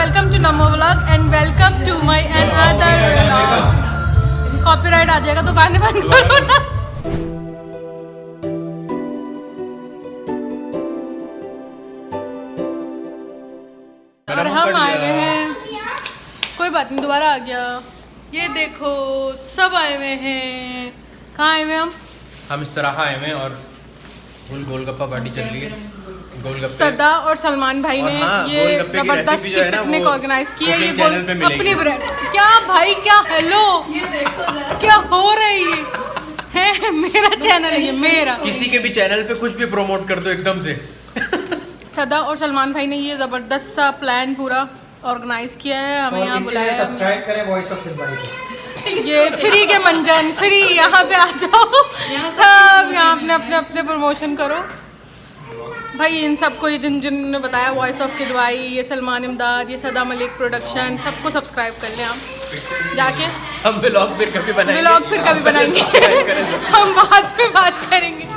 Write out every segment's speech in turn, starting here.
Welcome to Namo vlog and welcome to my another vlog. Copyright आ जाएगा तो गाने बंद करो ना। और हम आए हुए हैं, कोई बात नहीं, दोबारा आ गया। ये देखो सब आए हुए हैं। कहाँ आए हुए हम इस तरह आए हुए हैं और फुल गोलगप्पा पार्टी चल रही है। सदा और सलमान भाई ने ये जबरदस्त पिकनिक ऑर्गेनाइज की है। ये अपनी ब्रांड क्या भाई क्या हेलो ये देखो क्या हो रही है मेरा चैनल है ये मेरा। किसी के भी चैनल पे कुछ भी प्रमोट कर दो एकदम से। सदा और सलमान भाई ने ये जबरदस्त सा प्लान पूरा ऑर्गेनाइज किया है। हमें यहाँ बुलाया। सब्सक्राइब करें वॉइस ऑफ दिलबरी को। ये फ्री के मंजन फ्री, यहाँ पे आ जाओ सब, यहाँ अपने अपने प्रमोशन करो भाई। इन सबको ये जिन्होंने बताया वॉइस ऑफ किदवाई, ये सलमान इमदाद, ये सदा मलिक प्रोडक्शन, सबको सब्सक्राइब कर लें आप जाके। हम व्लॉग फिर कभी बनाएंगे, हम बाद में बात करेंगे।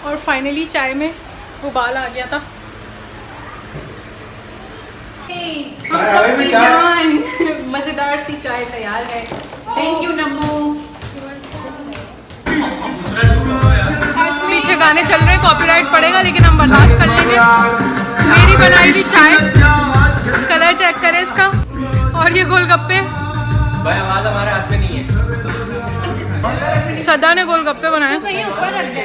और फाइनली चाय में उबाल आ गया था। हम सबकी जान मजेदार सी चाय तैयार है। थैंक यू नमो। पीछे गाने चल रहे हैं, कॉपीराइट पड़ेगा लेकिन हम बर्दाश्त कर लेंगे। मेरी बनाई हुई चाय, कलर चेक करें इसका। और ये गोलगप्पे भाई आवाज हमारे हाथ में नहीं है। सदा ने गोलगप्पे बनाए। कहीं ऊपर रख दे।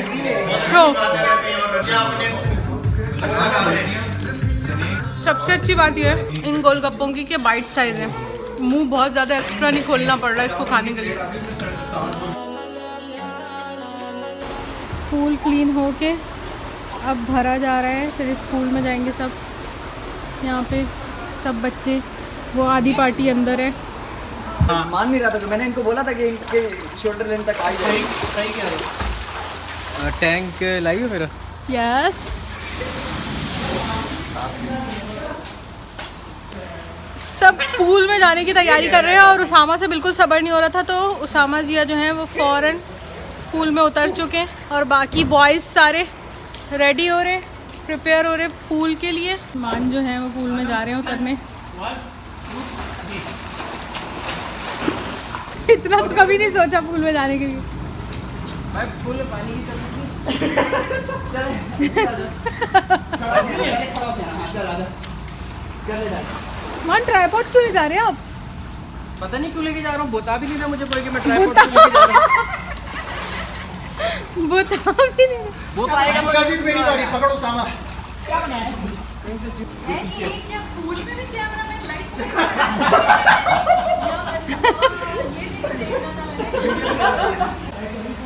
सबसे अच्छी बात यह है इन गोलगप्पों की कि बाइट साइज है। मुंह बहुत ज़्यादा एक्स्ट्रा नहीं खोलना पड़ रहा है इसको खाने के लिए। पूल क्लीन होके अब भरा जा रहा है। फिर इस पूल में जाएंगे सब। यहाँ पे सब बच्चे, वो आधी पार्टी अंदर है। मान नहीं रहा था, तो मैंने इनको बोला था कि इनके शोल्डर लेंथ तक आई। सही कह रहे हो। टैंक लाई हो मेरा। यस सब पूल में जाने की तैयारी कर रहे हैं और उसामा से बिल्कुल सब्र नहीं हो रहा था, तो उसामा जिया जो हैं वो फ़ौरन पूल में उतर चुके हैं। और बाकी बॉयज़ सारे रेडी हो रहे, प्रिपेयर हो रहे पूल के लिए। मान जो हैं वो पूल में जा रहे हैं उतरने। इतना तो कभी नहीं सोचा पूल में जाने के लिए। पूल में पानी की मान ट्राइपॉड क्यों ले जा रहे हैं आप? पता नहीं क्यों लेके जा रहा हूँ। बता भी नहीं था मुझे कोई कि मैं ट्राइपॉड क्यों लेके जा रहा हूँ। बता भी नहीं। वो पाएगा मेरी बारी। पकड़ो सामा। क्या बनाया? क्या पूल में भी कैमरामैन लाइट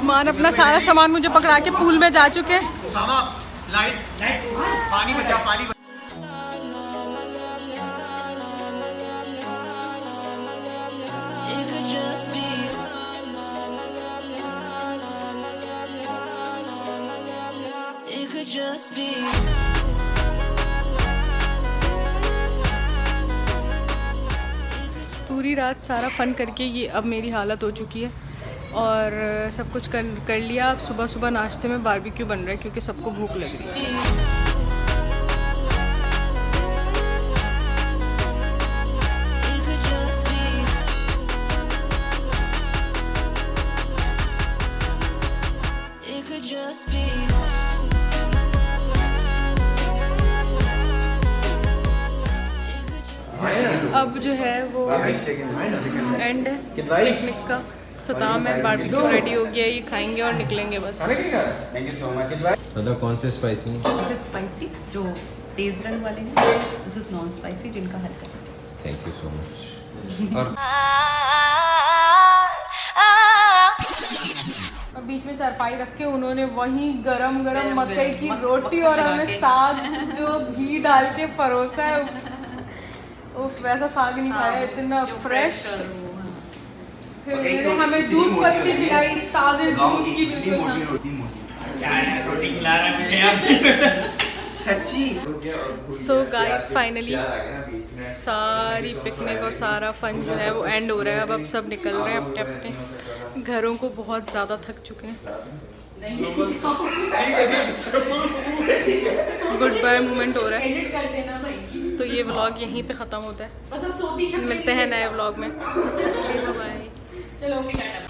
मान अपना सारा सामान मुझे पकड़ा के पूल में जा चुके। लाइट पानी बचा, पानी बचा। पूरी रात सारा फन करके ये अब मेरी हालत हो चुकी है और सब कुछ कर लिया। अब सुबह सुबह नाश्ते में बारबेक्यू बन रहा है क्योंकि सबको भूख लग रही है। अब जो है वो एंड पिकनिक का ख़त्म है। बारबेक्यू रेडी हो गया, ये खाएंगे और निकलेंगे बस। Thank you so much. दादा कौन से स्पाइसी? दिस इज स्पाइसी जो तेज रंग वाले हैं। दिस इज नॉन स्पाइसी जिनका हल्का। Thank you so much. और अब बीच में चारपाई रख के उन्होंने वहीं गरम गरम मकई की रोटी और हमें साग जो घी डाल के परोसा है। उस वैसा साग नहीं खाया, इतना फ्रेश। फिर हमें दूध पत्ती खिलाई, ताजे दूध की बिल्कुल। रोटी खिला रहा है सच्ची। सो गाइस फाइनली सारी पिकनिक और सारा फन जो है वो एंड हो रहा है। अब सब निकल रहे हैं अपने अपने घरों को, बहुत ज़्यादा थक चुके हैं। गुड बाय मोमेंट हो रहा है। एडिट कर देना भाई। तो ये व्लॉग यहीं पे ख़त्म होता है। बस अब सोती शक्ति मिलते हैं नए व्लॉग में। बाय। चलो ओके टाटा।